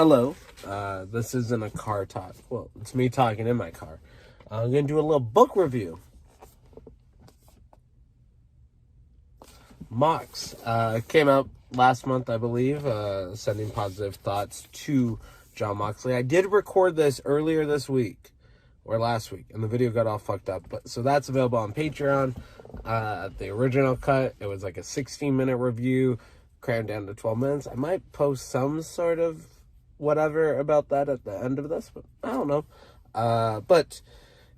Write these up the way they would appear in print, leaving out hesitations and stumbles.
Hello, this isn't a car talk. Well, it's me talking in my car. I'm going to do a little book review. MOX came out last month, I believe, sending positive thoughts to John Moxley. I did record this earlier this week, or last week, and the video got all fucked up. But so that's available on Patreon. The original cut, it was like a 16-minute review, crammed down to 12 minutes. I might post some sort of whatever about that at the end of this, but I don't know. But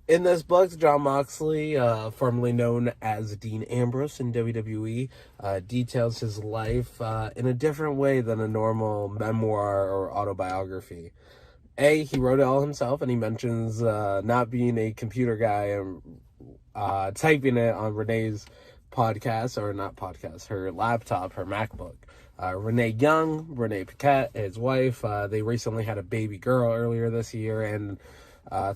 in this book, John Moxley, formerly known as Dean Ambrose in WWE, details his life in a different way than a normal memoir or autobiography. He wrote it all himself, and he mentions not being a computer guy and typing it on Renee's podcast, or not podcast, her laptop, her MacBook. Renee Young, Renee Paquette, his wife, they recently had a baby girl earlier this year, and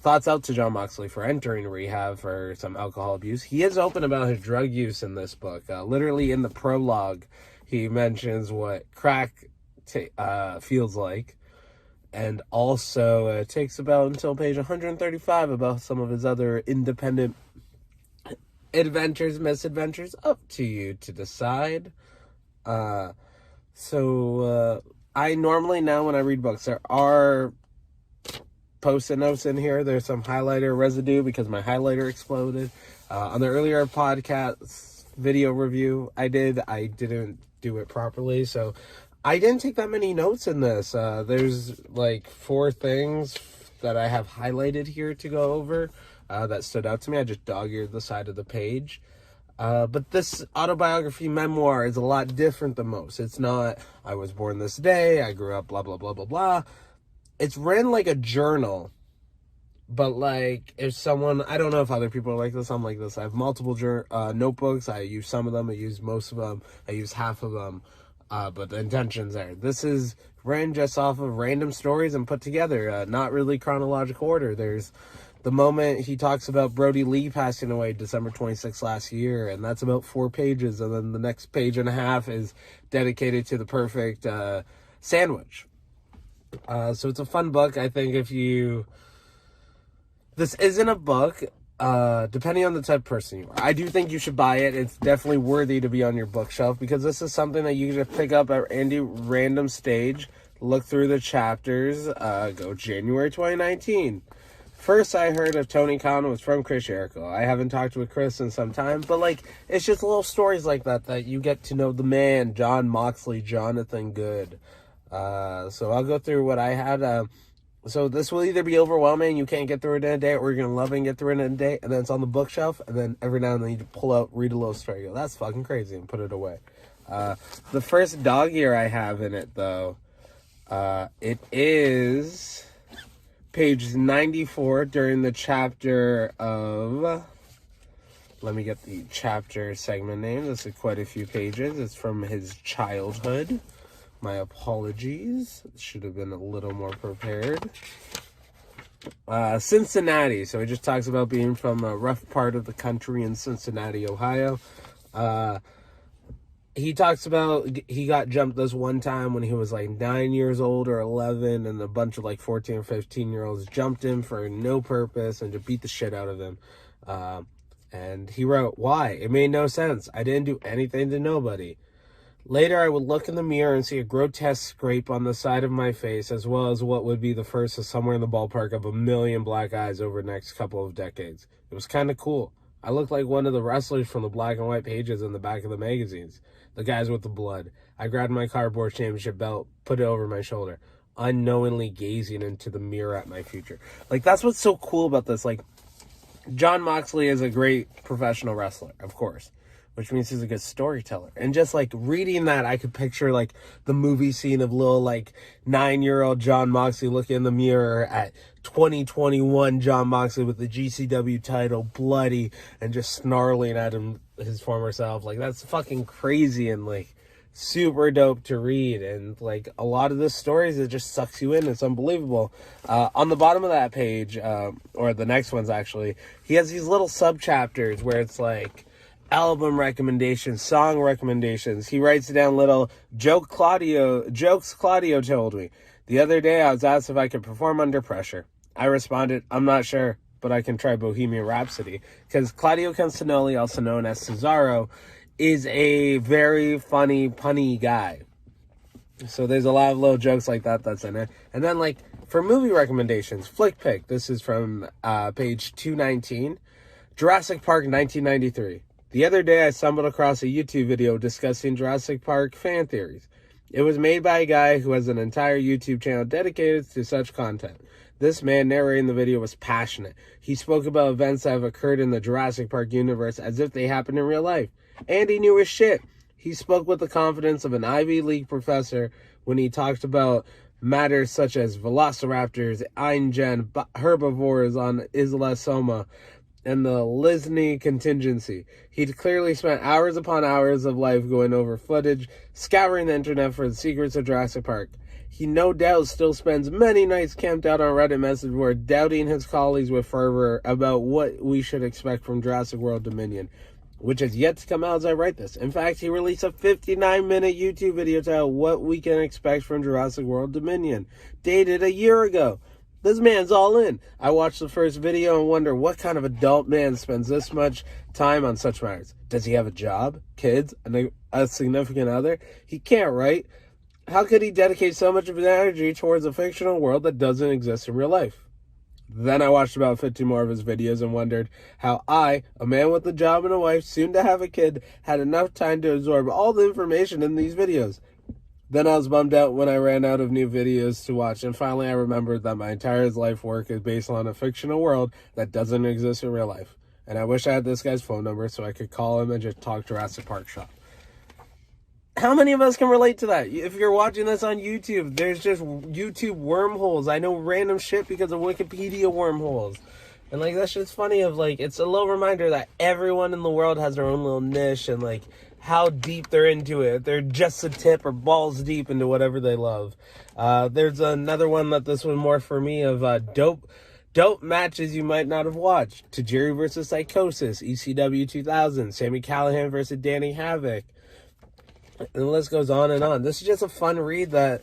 thoughts out to John Moxley for entering rehab for some alcohol abuse. He is open about his drug use in this book. Literally in the prologue, he mentions what crack feels like, and also it takes about until page 135 about some of his other independent adventures, misadventures, up to you to decide. So I normally now when I read books, there are post-it notes in here. There's some highlighter residue because my highlighter exploded. On the earlier podcast video review I didn't do it properly, so I didn't take that many notes in this. There's like 4 things that I have highlighted here to go over that stood out to me. I just dog-eared the side of the page. But this autobiography memoir is a lot different than most. It's not, I was born this day, I grew up, blah, blah, blah, blah, blah. It's written like a journal. But like, if someone, I don't know if other people are like this, I'm like this. I have multiple notebooks. I use some of them, I use most of them, I use half of them. But the intention's there. This is written just off of random stories and put together, not really chronological order. There's the moment he talks about Brody Lee passing away December 26th last year, and that's about 4 pages, and then the next page and a half is dedicated to the perfect sandwich. So it's a fun book. I think this isn't a book, depending on the type of person you are. I do think you should buy it. It's definitely worthy to be on your bookshelf, because this is something that you can just pick up at any random stage, look through the chapters, go January 2019. First I heard of Tony Khan was from Chris Jericho. I haven't talked with Chris in some time, but like, it's just little stories like that you get to know the man, John Moxley, Jonathan Good. So I'll go through what I had. So this will either be overwhelming, you can't get through it in a day, or you're going to love it and get through it in a day, and then it's on the bookshelf, and then every now and then you pull out, read a little story, go, that's fucking crazy, and put it away. The first dog ear I have in it, though, it is page 94 during the chapter of, let me get the chapter segment name. This is quite a few pages. It's from his childhood. My apologies. Should have been a little more prepared. Cincinnati. So he just talks about being from a rough part of the country in Cincinnati, Ohio. He talks about he got jumped this one time when he was like 9 years old or 11, and a bunch of like 14 or 15-year-olds jumped him for no purpose and to beat the shit out of him. And he wrote, "Why? It made no sense. I didn't do anything to nobody. Later, I would look in the mirror and see a grotesque scrape on the side of my face, as well as what would be the first of somewhere in the ballpark of 1 million black eyes over the next couple of decades. It was kind of cool. I looked like one of the wrestlers from the black and white pages in the back of the magazines. The guys with the blood. I grabbed my cardboard championship belt, put it over my shoulder, unknowingly gazing into the mirror at my future." Like, that's what's so cool about this. Like, John Moxley is a great professional wrestler, of course, which means he's a good storyteller. And just, like, reading that, I could picture, like, the movie scene of little, like, 9-year-old John Moxley looking in the mirror at 2021 John Moxley with the GCW title, bloody, and just snarling at his former self. Like, that's fucking crazy and, like, super dope to read. And, like, a lot of the stories, it just sucks you in. It's unbelievable. On the bottom of that page, or the next one's actually, he has these little sub-chapters where it's, like, album recommendations, song recommendations. He writes down little jokes Claudio told me. The other day, I was asked if I could perform under pressure. I responded, I'm not sure, but I can try Bohemian Rhapsody. Because Claudio Canstanoli, also known as Cesaro, is a very funny, punny guy. So there's a lot of little jokes like that that's in it. And then, like, for movie recommendations, Flick Pick. This is from page 219. Jurassic Park 1993. The other day, I stumbled across a YouTube video discussing Jurassic Park fan theories. It was made by a guy who has an entire YouTube channel dedicated to such content. This man narrating the video was passionate. He spoke about events that have occurred in the Jurassic Park universe as if they happened in real life. And he knew his shit. He spoke with the confidence of an Ivy League professor when he talked about matters such as velociraptors, InGen, herbivores on Isla Soma, and the Lisney contingency. He'd clearly spent hours upon hours of life going over footage, scouring the internet for the secrets of Jurassic Park. He no doubt still spends many nights camped out on Reddit message board, doubting his colleagues with fervor about what we should expect from Jurassic World Dominion, which has yet to come out as I write this. In fact, he released a 59-minute YouTube video titled What We Can Expect from Jurassic World Dominion, dated a year ago. This man's all in. I watched the first video and wonder what kind of adult man spends this much time on such matters. Does he have a job, kids, and a significant other? He can't, right? How could he dedicate so much of his energy towards a fictional world that doesn't exist in real life? Then I watched about 50 more of his videos and wondered how I, a man with a job and a wife, soon to have a kid, had enough time to absorb all the information in these videos. Then I was bummed out when I ran out of new videos to watch, and finally I remembered that my entire life work is based on a fictional world that doesn't exist in real life. And I wish I had this guy's phone number so I could call him and just talk Jurassic Park shop. How many of us can relate to that? If you're watching this on YouTube, there's just YouTube wormholes. I know random shit because of Wikipedia wormholes. And, like, that's just funny of, like, it's a little reminder that everyone in the world has their own little niche and, like, how deep they're into it. They're just a tip or balls deep into whatever they love. There's another one that this one more for me of dope matches you might not have watched. Tajiri versus Psychosis, ECW 2000, Sami Callihan versus Danny Havoc. And the list goes on and on. This is just a fun read that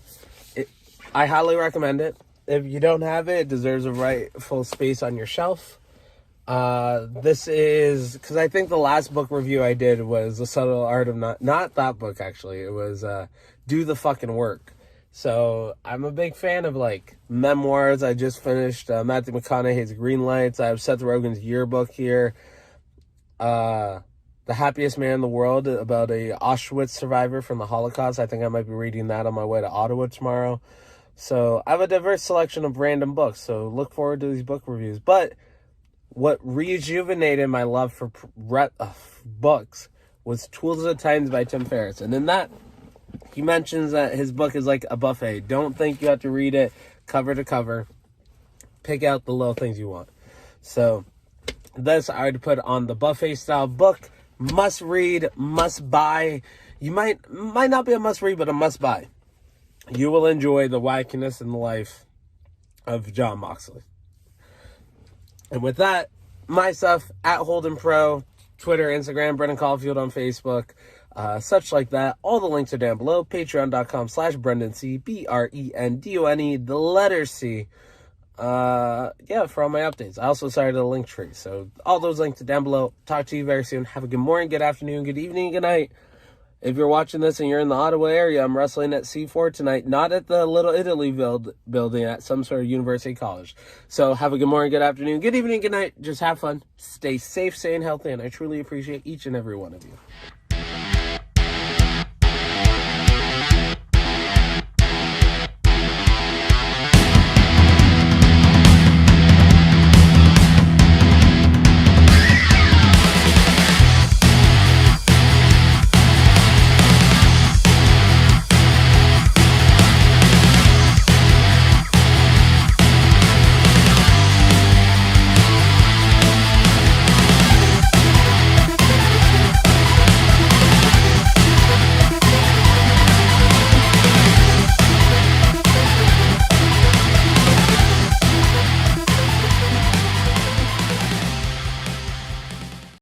I highly recommend it. If you don't have it, it deserves a rightful space on your shelf. This is, because I think the last book review I did was The Subtle Art of not that book actually. It was Do the Fucking Work. So I'm a big fan of, like, memoirs. I just finished Matthew McConaughey's Green Lights. I have Seth Rogen's yearbook here. The Happiest Man in the World, about a Auschwitz survivor from the Holocaust. I think I might be reading that on my way to Ottawa tomorrow. So I have a diverse selection of random books, so look forward to these book reviews. But what rejuvenated my love for books was Tools of the Titans by Tim Ferriss. And in that, he mentions that his book is like a buffet. Don't think you have to read it cover to cover. Pick out the little things you want. So this I would put on the buffet style book. Must read, must buy. You might not be a must read, but a must buy. You will enjoy the wackiness in the life of Jon Moxley. And with that, myself at Holden Pro, Twitter, Instagram, Brendan Caulfield on Facebook, such like that. All the links are down below. Patreon.com/BrendanC, BRENDONE, the letter C. Yeah, for all my updates. I also started a link tree, so all those links are down below. Talk to you very soon. Have a good morning, good afternoon, good evening, good night. If you're watching this and you're in the Ottawa area, I'm wrestling at C4 tonight, not at the Little Italy building, at some sort of university college. So have a good morning, good afternoon, good evening, good night. Just have fun. Stay safe, stay healthy, and I truly appreciate each and every one of you.